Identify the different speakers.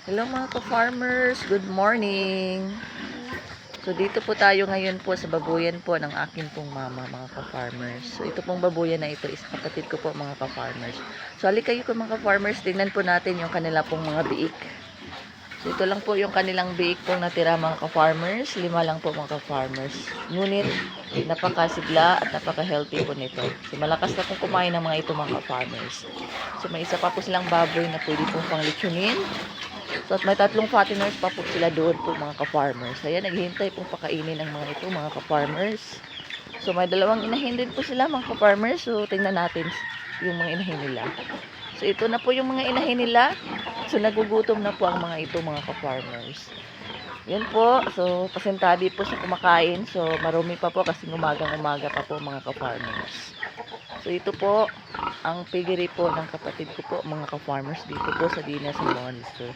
Speaker 1: Hello mga ka-farmers, good morning. So dito po tayo ngayon po sa babuyan po ng akin pong mama mga ka-farmers. So ito pong babuyan na ito is kapatid ko po mga ka-farmers. So halika kayo po mga ka-farmers, tingnan po natin yung kanila pong mga biik. So ito lang po yung kanilang biik pong natira mga ka-farmers. 5 lang po mga ka-farmers. Ngunit napakasigla at napaka-healthy po nito. So malakas na pong kumain ng mga ito mga ka-farmers. So may isa pa po silang baboy na pwede pong pang lechonin. So at may 3 fatteners pa po sila doon po mga ka-farmers. Ayan, naghihintay pong pakainin ang mga ito mga ka-farmers. So may 2 inahin din po sila mga ka-farmers. So tingnan natin yung mga inahin nila. So ito na po yung mga inahin nila. So nagugutom na po ang mga ito mga ka-farmers. Yan po. So pasentadi po sa kumakain. So marumi pa po kasi umagang-umaga pa po mga ka-farmers. So ito po ang piggery po ng kapatid ko po mga ka-farmers dito po sa Dinas Monster.